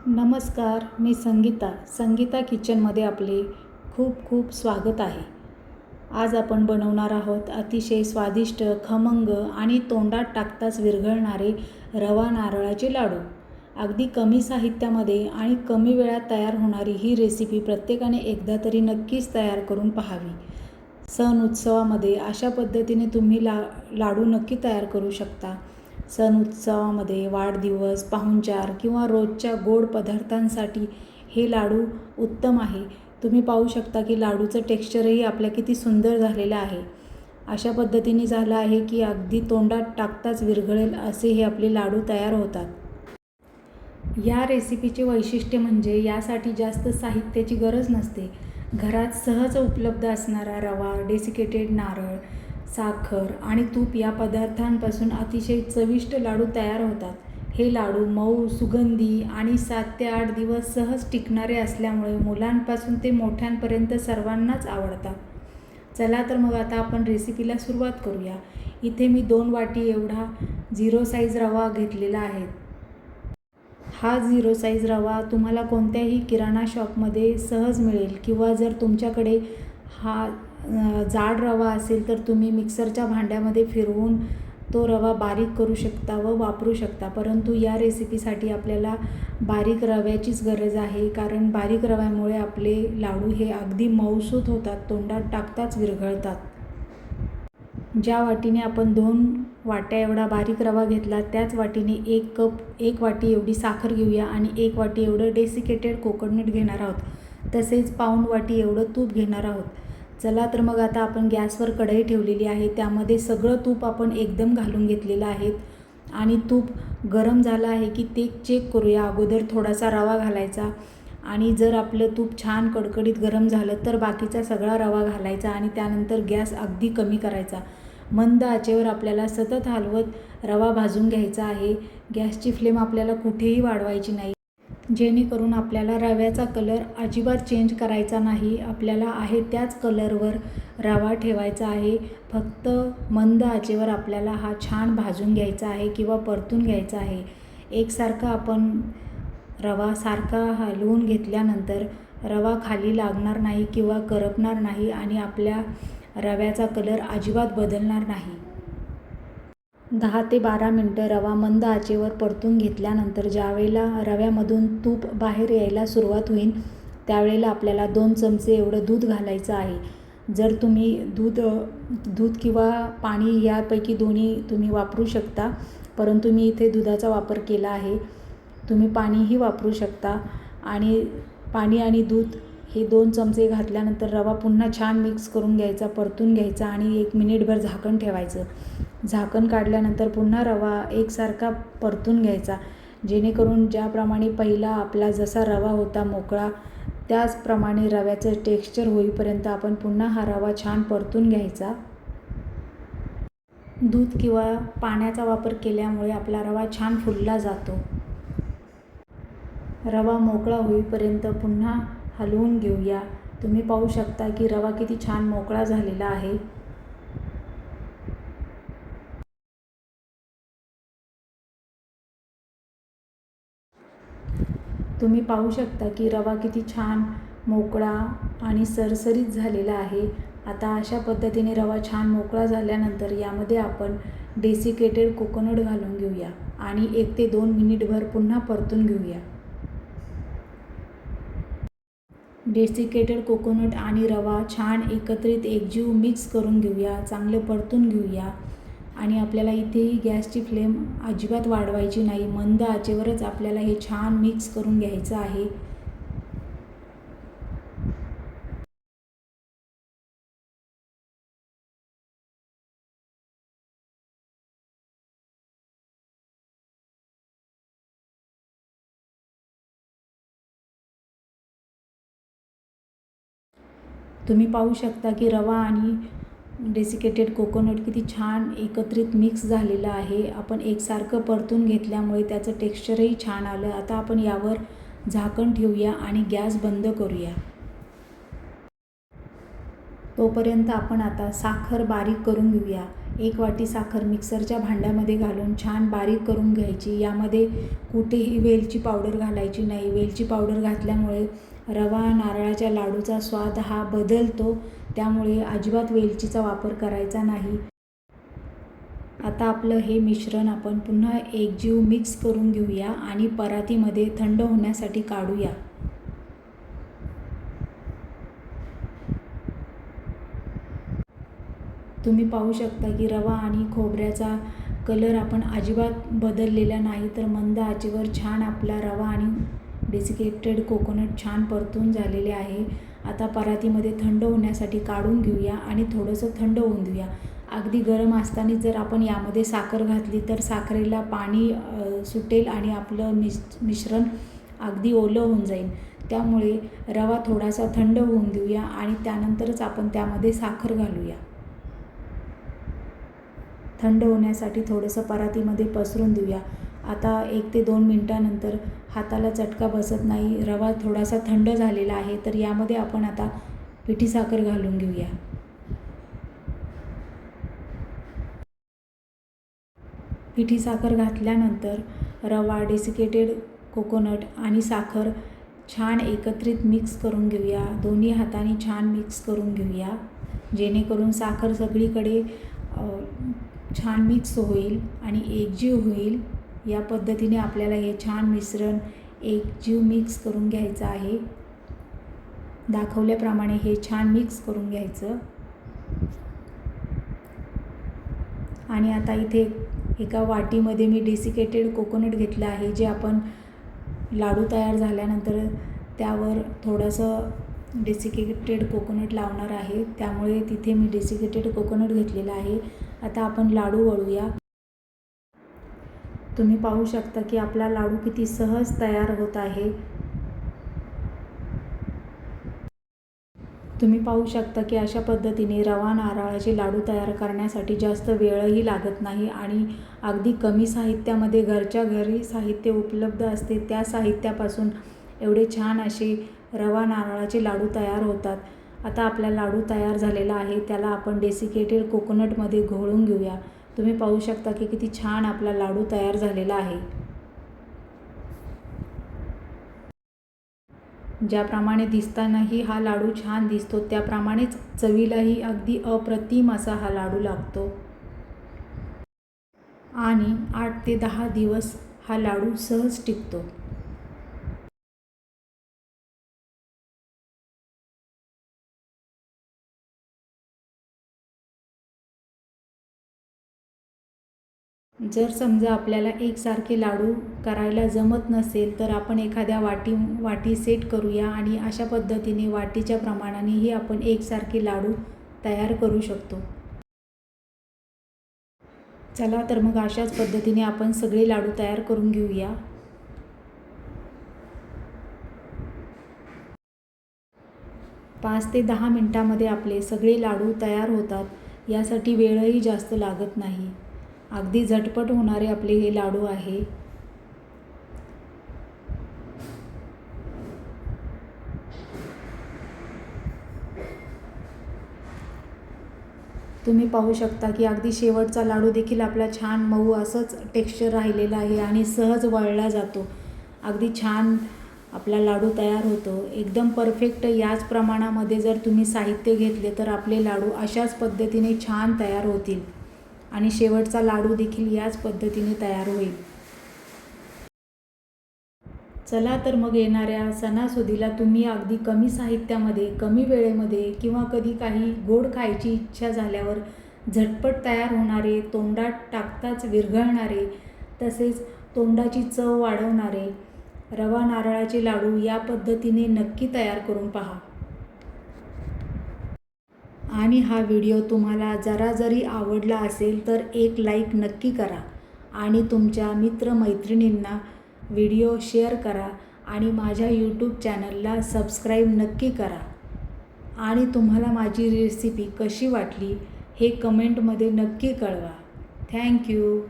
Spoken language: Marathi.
नमस्कार, मी संगीता किचनमध्ये आपले खूप खूप स्वागत आहे. आज आपण बनवणार आहोत अतिशय स्वादिष्ट, खमंग आणि तोंडात टाकताच विरघळणारे रवा नारळाचे लाडू. अगदी कमी साहित्यामध्ये आणि कमी वेळात तयार होणारी ही रेसिपी प्रत्येकाने एकदा तरी नक्कीच तयार करून पाहावी. सण उत्सवामध्ये अशा पद्धतीने तुम्ही लाडू नक्की तयार करू शकता. सण उत्सवामध्ये वाढदिवस, पाहुणचार किंवा रोजच्या गोड पदार्थांसाठी हे लाडू उत्तम आहे. तुम्ही पाहू शकता की लाडूचं टेक्स्चरही आपल्या किती सुंदर झालेलं आहे. अशा पद्धतीने झालं आहे की अगदी तोंडात टाकताच विरघळेल असे हे आपले लाडू तयार होतात. या रेसिपीचे वैशिष्ट्य म्हणजे यासाठी जास्त साहित्याची गरज नसते. घरात सहज उपलब्ध असणारा रवा, डेसिकेटेड नारळ, साखर आणि तूप या पदार्थांपासून अतिशय चविष्ट लाडू तयार होतात. हे लाडू मऊ, सुगंधी आणि 7 ते 8 दिवस सहज टिकणारे असल्यामुळे मुलांपासून ते मोठ्यांपर्यंत सर्वांनाच आवडतात. चला तर मग आता आपण रेसिपीला सुरुवात करूया. इथे मी 2 वाटी एवढा 0 साईज रवा घेतलेला आहे. हा 0 साईज रवा तुम्हाला कोणत्याही किराणा शॉपमध्ये सहज मिळेल किंवा जर तुमच्याकडे हा जाड रवा असेल तर तुम्ही मिक्सरच्या भांड्यामध्ये फिरवून तो रवा बारीक करू शकता व वापरू शकता. परंतु या रेसिपीसाठी आपल्याला बारीक रव्याचीच गरज आहे, कारण बारीक रव्यामुळे आपले लाडू हे अगदी मऊसूत होतात, तोंडात टाकताच विरघळतात. ज्या वाटीने आपण 2 वाट्या एवढा बारीक रवा घेतला त्याच वाटीने 1 वाटी एवढी साखर घेऊया आणि 1 वाटी एवढं डेसिकेटेड कोकोनट घेणार आहोत. तसेच पाऊण वाटी एवढं तूप घेणार आहोत. चला तर मग आता आपण गॅसवर कढई ठेवलेली आहे. त्यामध्ये सगळं तूप आपण एकदम घालून घेतलेलं आहे आणि तूप गरम झालं आहे की ते चेक करूया. अगोदर थोडासा रवा घालायचा आणि जर आपलं तूप छान कडकडीत गरम झालं तर बाकीचा सगळा रवा घालायचा आणि त्यानंतर गॅस अगदी कमी करायचा. मंद आचेवर आपल्याला सतत हलवत रवा भाजून घ्यायचा आहे. गॅसची फ्लेम आपल्याला कुठेही वाढवायची नाही, जेणेकरून आपल्याला रव्याचा कलर अजिबात चेंज करायचा नाही. आपल्याला आहे त्याच कलरवर रवा ठेवायचा आहे. फक्त मंद आचेवर आपल्याला हा छान भाजून घ्यायचा आहे किंवा परतून घ्यायचा आहे. एकसारखा आपण रवा सारखा हलवून घेतल्यानंतर रवा खाली लागणार नाही किंवा करपणार नाही आणि आपल्या रव्याचा कलर अजिबात बदलणार नाही. 10 ते 12 मिनटं रवा मंद आचेवर परतून घेतल्यानंतर ज्यावेळेला रव्यामधून तूप बाहेर यायला सुरुवात होईल त्यावेळेला आपल्याला 2 चमचे एवढं दूध घालायचं आहे. जर तुम्ही दूध किंवा पाणी यापैकी दोन्ही तुम्ही वापरू शकता, परंतु मी इथे दुधाचा वापर केला आहे. तुम्ही पाणीही वापरू शकता. आणि पाणी आणि दूध हे 2 चमचे घातल्यानंतर रवा पुन्हा छान मिक्स करून घ्यायचा, परतून घ्यायचा आणि 1 मिनिटभर झाकण ठेवायचं. झाकण काढल्यानंतर पुन्हा रवा एकसारखा परतून घ्यायचा, जेणेकरून ज्याप्रमाणे पहिला आपला जसा रवा होता मोकळा त्याचप्रमाणे रव्याचं टेक्स्चर होईपर्यंत आपण पुन्हा हा रवा छान परतून घ्यायचा. दूध किंवा पाण्याचा वापर केल्यामुळे आपला रवा छान फुलला जातो. रवा मोकळा होईपर्यंत पुन्हा हलवून घेऊया. तुम्ही पाहू शकता की रवा किती छान मोकळा झालेला आहे. तुम्ही पाहू शकता की रवा किती छान मोकळा आणि सरसरीत झालेला आहे. आता अशा पद्धतीने रवा छान मोकळा झाल्यानंतर यामध्ये आपण डेसिकेटेड कोकोनट घालून घेऊया आणि 1 ते 2 मिनिटभर पुन्हा परतून घेऊया. डेसिकेटेड कोकोनट आणि रवा छान एकत्रित एकजीव मिक्स करून घेऊया, चांगले परतून घेऊया. आणि आपल्याला इथेही गॅसची फ्लेम अजिबात वाढवायची नाही, मंद आचेवरच आपल्याला हे छान मिक्स करून घ्यायचं आहे. तुम्ही पाहू शकता की रवा आणि डेसिकेटेड कोकोनट किती छान एकत्रित मिक्स झालेलं आहे. आपण एकसारखं परतून घेतल्यामुळे त्याचं टेक्स्चरही छान आलं. आता आपण यावर झाकण ठेवूया आणि गॅस बंद करूया. तोपर्यंत आपण आता साखर बारीक करून घेऊया. 1 वाटी साखर मिक्सरच्या भांड्यामध्ये घालून छान बारीक करून घ्यायची. यामध्ये कुठेही वेलची पावडर घालायची नाही. वेलची पावडर घातल्यामुळे रवा नारळाच्या लाडूचा स्वाद हा बदलतो, त्यामुळे अजिबात वेलचीचा वापर करायचा नाही. आता आपलं हे मिश्रण आपण पुन्हा एकजीव मिक्स करून घेऊया आणि परातीमध्ये थंड होण्यासाठी काढूया. तुम्ही पाहू शकता की रवा आणि खोबऱ्याचा कलर आपण अजिबात बदललेला नाही, तर मंद आचेवर छान आपला रवा आणि डेसिकेटेड कोकोनट छान परतून झालेले आहे. आता परातीमध्ये थंड होण्यासाठी काढून घेऊया आणि थोडंसं थंड होऊन देऊया. अगदी गरम असतानाच जर आपण यामध्ये साखर घातली तर साखरेला पाणी सुटेल आणि आपलं मिश्रण अगदी ओलं होऊन जाईल. त्यामुळे रवा थोडासा थंड होऊन देऊया आणि त्यानंतरच आपण त्यामध्ये साखर घालूया. थंड होण्यासाठी थोडंसं परातीमध्ये पसरून देऊया. आता 1 ते 2 मिनटानंतर हाताला चटका बसत नाही. रवा थोडासा थंड झालेला आहे, तर यामध्ये आपण आता पिठी साखर घालून घेऊया. पिठी साखर घातल्यानंतर रवा, डेसिकेटेड कोकोनट आणि साखर छान एकत्रित मिक्स करून घेऊया. दोन्ही हातांनी छान मिक्स करून घेऊया, जेणेकरून साखर सगळीकडे छान मिक्स होईल आणि एकजीव होईल. या पद्धतीने आपल्याला हे छान मिश्रण एकजीव मिक्स करून घ्यायचं आहे. दाखवल्याप्रमाणे हे छान मिक्स करून घ्यायचं. आणि आता इथे एका वाटीमध्ये मी डेसिकेटेड कोकोनट घेतलं आहे, जे आपण लाडू तयार झाल्यानंतर त्यावर थोडंसं डेसिकेटेड कोकोनट लावणार आहे, त्यामुळे तिथे मी डेसिकेटेड कोकोनट घेतलेला आहे. आता आपण लाडू वळूया. तुम्ही पाहू शकता की आपला लाडू किती सहज तयार होत आहे. तुम्ही पाहू शकता की अशा पद्धतीने रवा नारळाचे लाडू तयार करण्यासाठी जास्त वेळही लागत नाही आणि अगदी कमी साहित्यामध्ये घरच्या घरी साहित्य उपलब्ध असते, त्या साहित्यापासून एवढे छान असे रवा नारळाचे लाडू तयार होतात. आता आपला लाडू तयार झालेला आहे, त्याला आपण डेसिकेटेड कोकोनटमध्ये घोळून घेऊया. तुम्ही पाहू शकता की किती छान आपला लाडू तयार झालेला आहे. ज्याप्रमाणे दिसतानाही हा लाडू छान दिसतो, त्याप्रमाणेच चवीलाही अगदी अप्रतिम असा हा लाडू लागतो आणि 8 ते 10 दिवस हा लाडू सहज टिकतो. जर समजा आपल्याला एकसारखे लाडू करायला जमत नसेल, तर आपण एखाद्या वाटी सेट करूया आणि अशा पद्धतीने वाटीच्या प्रमाणानेही आपण एकसारखे लाडू तयार करू शकतो. चला तर मग अशाच पद्धतीने आपण सगळे लाडू तयार करून घेऊया. पाच ते 10 मिनटामध्ये आपले सगळे लाडू तयार होतात. यासाठी वेळही जास्त लागत नाही. अगदी झटपट होणारे आपले हे लाडू आहे. तुम्ही पाहू शकता की अगदी शेवटचा लाडू देखील आपला छान मऊ असंच टेक्स्चर राहिलेलं आहे आणि सहज वळला जातो. अगदी छान आपला लाडू तयार होतो. एकदम परफेक्ट याच प्रमाणामध्ये जर तुम्ही साहित्य घेतले तर आपले लाडू अशाच पद्धतीने छान तयार होतील आणि शेवटचा लाडू देखील याच पद्धतीने तयार होईल. चला तर मग येणाऱ्या सणासुदीला तुम्ही अगदी कमी साहित्यामध्ये, कमी वेळेमध्ये किंवा कधी काही गोड खायची इच्छा झाल्यावर झटपट तयार होणारे, तोंडात टाकताच विरघळणारे, तसेच तोंडाची चव वाढवणारे रवा नारळाचे लाडू या पद्धतीने नक्की तयार करून पहा. आणि हा व्हिडिओ तुम्हाला जरा जरी आवडला असेल तर एक लाईक नक्की करा आणि तुमच्या मित्रमैत्रिणींना व्हिडिओ शेअर करा आणि माझ्या यूट्यूब चॅनलला सबस्क्राईब नक्की करा. आणि तुम्हाला माझी रेसिपी कशी वाटली हे कमेंटमध्ये नक्की कळवा. थँक्यू.